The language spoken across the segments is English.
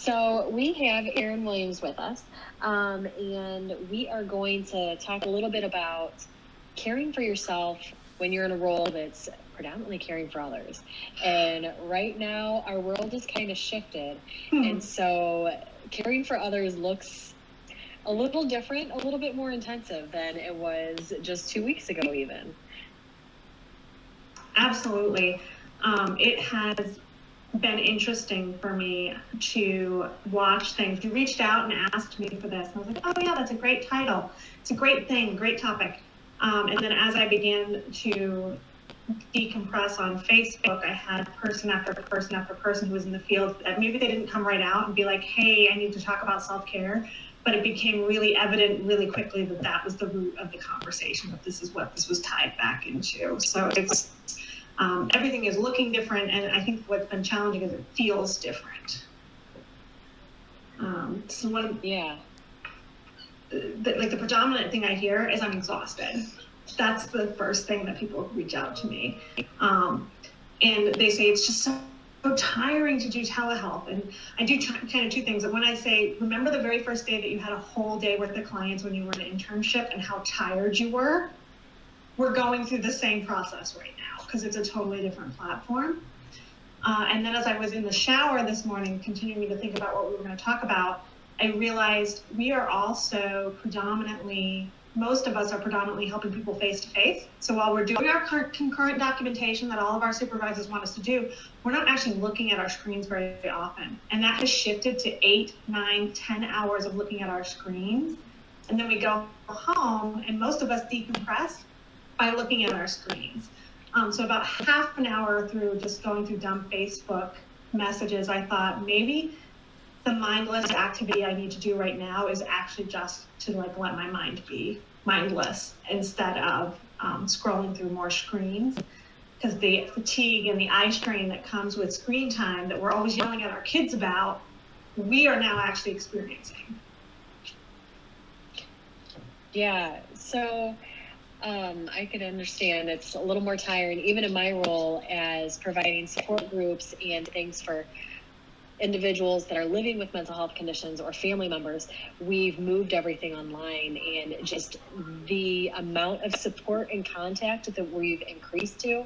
So we have Aeryn Williams with us, and we are going to talk a little bit about caring for yourself when you're in a role that's predominantly caring for others. And right now, our world is kind of shifted, and so caring for others looks a little different, a little bit more intensive than it was just 2 weeks ago even. Absolutely. It has been interesting for me to watch things. You reached out and asked me for this, and I was like, oh yeah, that's a great title. It's a great thing, great topic. And then as I began to decompress on Facebook, I had person after person after person who was in the field that maybe they didn't come right out and be like, hey, I need to talk about self-care. But it became really evident really quickly that that was the root of the conversation, that this is what this was tied back into. So it's everything is looking different, and I think what's been challenging is it feels different. The predominant thing I hear is I'm exhausted. That's the first thing that people reach out to me, and they say it's just so tiring to do telehealth. And I do kind of two things. And when I say, remember the very first day that you had a whole day with the clients when you were in an internship and how tired you were? We're going through the same process right now because it's a totally different platform. And then as I was in the shower this morning, continuing to think about what we were going to talk about, I realized we are also most of us are predominantly helping people face to face. So while we're doing our concurrent documentation that all of our supervisors want us to do, we're not actually looking at our screens very often. And that has shifted to 8, 9, 10 hours of looking at our screens. And then we go home and most of us decompress by looking at our screens. So about half an hour through just going through dumb Facebook messages, I thought maybe the mindless activity I need to do right now is actually just to let my mind be mindless instead of scrolling through more screens, because the fatigue and the eye strain that comes with screen time that we're always yelling at our kids about, we are now actually experiencing. Yeah, so I could understand it's a little more tiring, even in my role as providing support groups and things for individuals that are living with mental health conditions or family members. We've moved everything online, and just the amount of support and contact that we've increased to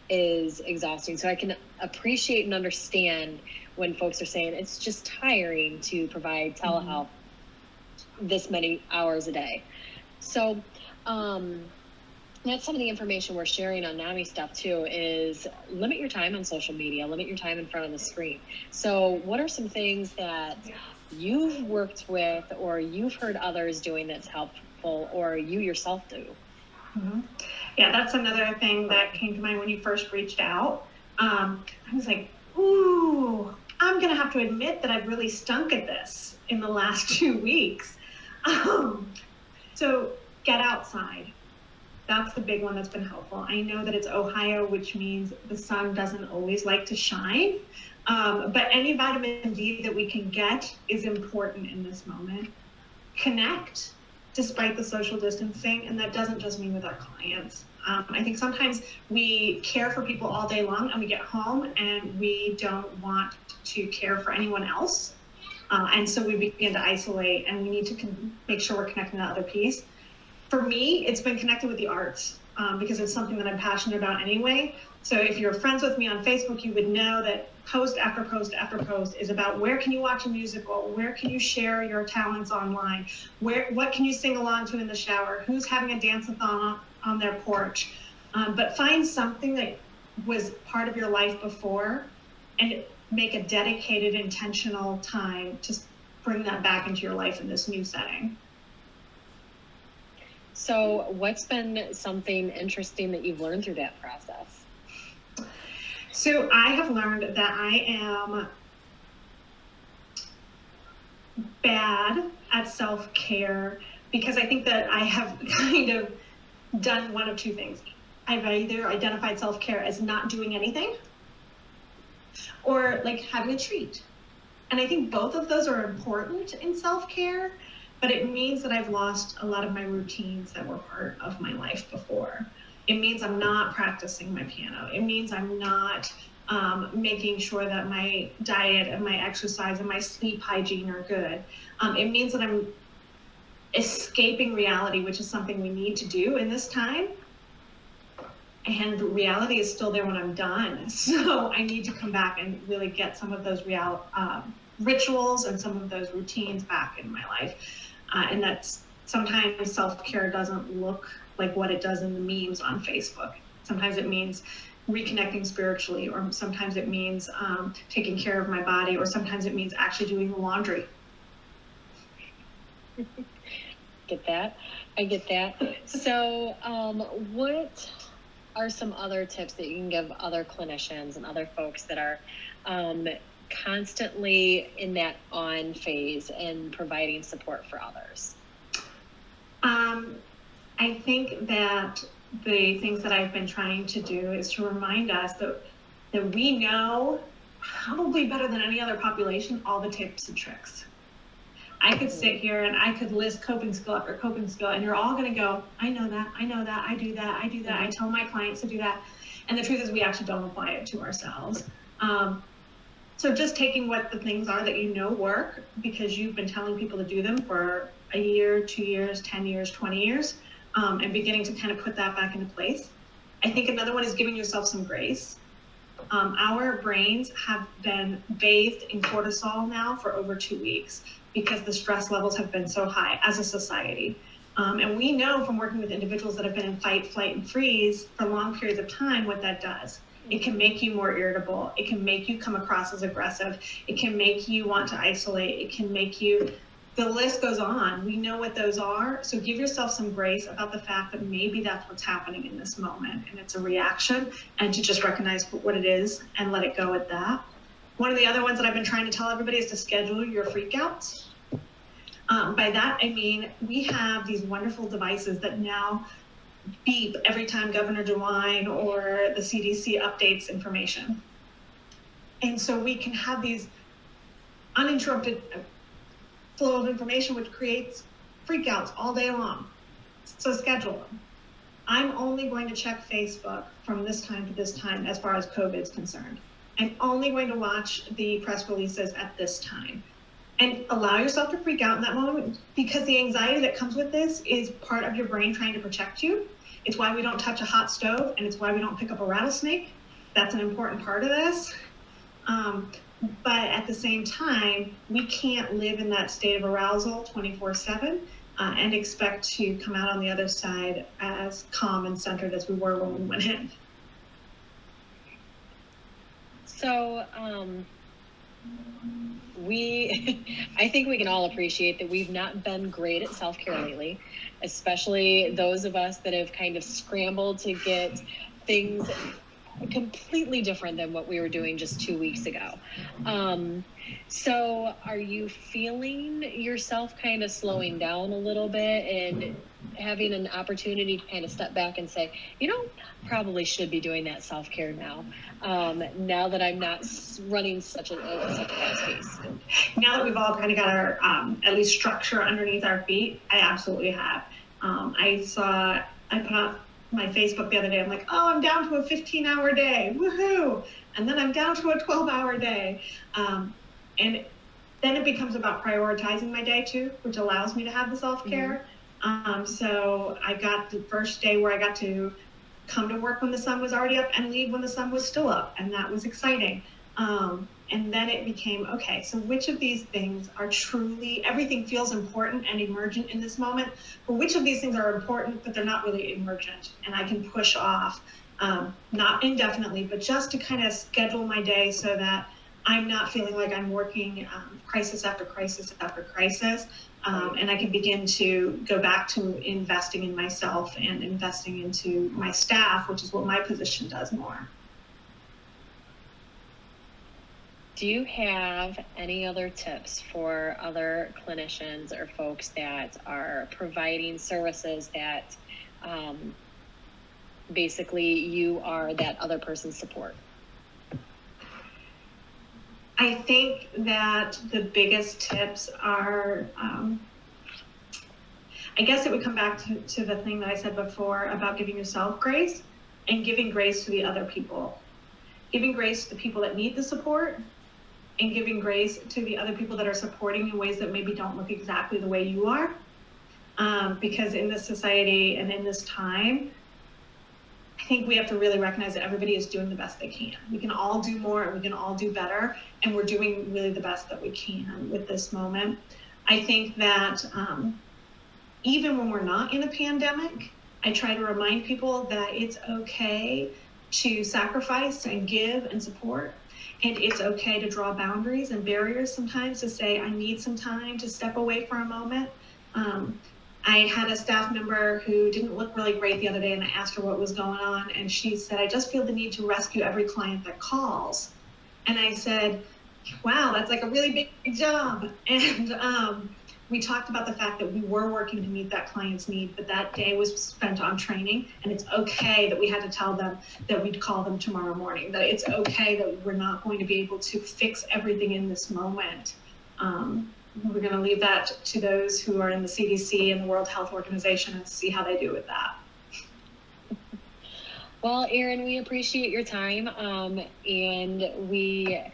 is exhausting. So I can appreciate and understand when folks are saying it's just tiring to provide telehealth this many hours a day. So that's some of the information we're sharing on NAMI stuff too, is limit your time on social media, limit your time in front of the screen. So what are some things that you've worked with or you've heard others doing that's helpful, or you yourself do? Yeah, that's another thing that came to mind when you first reached out. I was like, ooh, I'm gonna have to admit that I've really stunk at this in the last 2 weeks. So get outside. That's the big one that's been helpful. I know that it's Ohio, which means the sun doesn't always like to shine, but any vitamin D that we can get is important in this moment. Connect despite the social distancing, and that doesn't just mean with our clients. I think sometimes we care for people all day long and we get home and we don't want to care for anyone else. And so we begin to isolate, and we need to make sure we're connecting to the other piece. For me, it's been connected with the arts because it's something that I'm passionate about anyway. So if you're friends with me on Facebook, you would know that post after post after post is about where can you watch a musical, where can you share your talents online, what can you sing along to in the shower, who's having a dance-a-thon on their porch. But find something that was part of your life before and make a dedicated, intentional time to bring that back into your life in this new setting. So what's been something interesting that you've learned through that process? So I have learned that I am bad at self-care because I think that I have kind of done one of two things. I've either identified self-care as not doing anything or having a treat. And I think both of those are important in self-care, but it means that I've lost a lot of my routines that were part of my life before. It means I'm not practicing my piano. It means I'm not making sure that my diet and my exercise and my sleep hygiene are good. It means that I'm escaping reality, which is something we need to do in this time. And reality is still there when I'm done. So I need to come back and really get some of those rituals and some of those routines back in my life. And that's sometimes self-care doesn't look like what it does in the memes on Facebook. Sometimes it means reconnecting spiritually, or sometimes it means taking care of my body, or sometimes it means actually doing the laundry. Get that? I get that. So what are some other tips that you can give other clinicians and other folks that are constantly in that on phase and providing support for others? I think that the things that I've been trying to do is to remind us that we know, probably better than any other population, all the tips and tricks. I could sit here and I could list coping skill after coping skill, and you're all going to go, I know that, I know that, I do that, I do that, I tell my clients to do that. And the truth is we actually don't apply it to ourselves. So just taking what the things are that you know work, because you've been telling people to do them for a year, 2 years, 10 years, 20 years, and beginning to kind of put that back into place. I think another one is giving yourself some grace. Our brains have been bathed in cortisol now for over 2 weeks because the stress levels have been so high as a society. And we know from working with individuals that have been in fight, flight, and freeze for long periods of time what that does. It can make you more irritable. It can make you come across as aggressive. It can make you want to isolate. It can make you, the list goes on. We know what those are. So give yourself some grace about the fact that maybe that's what's happening in this moment and it's a reaction, and to just recognize what it is and let it go at that. One of the other ones that I've been trying to tell everybody is to schedule your freakouts. By that, I mean, we have these wonderful devices that now beep every time Governor DeWine or the CDC updates information. And so we can have these uninterrupted flow of information, which creates freakouts all day long. So schedule them. I'm only going to check Facebook from this time to this time as far as COVID is concerned. I'm only going to watch the press releases at this time. And allow yourself to freak out in that moment, because the anxiety that comes with this is part of your brain trying to protect you. It's why we don't touch a hot stove, and it's why we don't pick up a rattlesnake. That's an important part of this. But at the same time, we can't live in that state of arousal 24/7 and expect to come out on the other side as calm and centered as we were when we went in. So, I think we can all appreciate that we've not been great at self-care lately, especially those of us that have kind of scrambled to get things completely different than what we were doing just 2 weeks ago. So are you feeling yourself kind of slowing down a little bit and having an opportunity to kind of step back and say, probably should be doing that self-care now, now that I'm not running such a fast pace? Now that we've all kind of got our, at least structure underneath our feet, I absolutely have. I put up my Facebook the other day. I'm like, oh, I'm down to a 15-hour day. Woohoo! And then I'm down to a 12-hour day. And then it becomes about prioritizing my day too, which allows me to have the self-care. So I got the first day where I got to come to work when the sun was already up and leave when the sun was still up. And that was exciting. And then it became, okay, so which of these things are truly, everything feels important and emergent in this moment, but which of these things are important, but they're not really emergent, and I can push off, not indefinitely, but just to kind of schedule my day so that I'm not feeling like I'm working crisis after crisis after crisis, and I can begin to go back to investing in myself and investing into my staff, which is what my position does more. Do you have any other tips for other clinicians or folks that are providing services that basically you are that other person's support? I think that the biggest tips are, I guess it would come back to the thing that I said before about giving yourself grace and giving grace to the other people. giving grace to the people that need the support and giving grace to the other people that are supporting in ways that maybe don't look exactly the way you are. Because in this society and in this time, I think we have to really recognize that everybody is doing the best they can. We can all do more and we can all do better, and we're doing really the best that we can with this moment. I think that even when we're not in a pandemic, I try to remind people that it's okay to sacrifice and give and support. And it's okay to draw boundaries and barriers sometimes, to say, I need some time to step away for a moment. I had a staff member who didn't look really great the other day, and I asked her what was going on, and she said, I just feel the need to rescue every client that calls. And I said, wow, that's like a really big job. And we talked about the fact that we were working to meet that client's need, but that day was spent on training, and it's okay that we had to tell them that we'd call them tomorrow morning, that it's okay that we're not going to be able to fix everything in this moment. We're going to leave that to those who are in the CDC and the World Health Organization and see how they do with that. Well, Aeryn, we appreciate your time, and we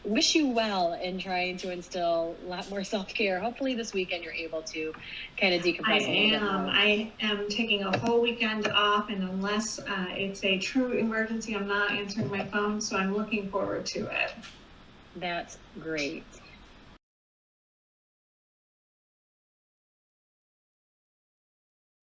wish you well in trying to instill a lot more self-care. Hopefully this weekend you're able to kind of decompress a little bit more. I am taking a whole weekend off, and unless it's a true emergency, I'm not answering my phone, so I'm looking forward to it. That's great.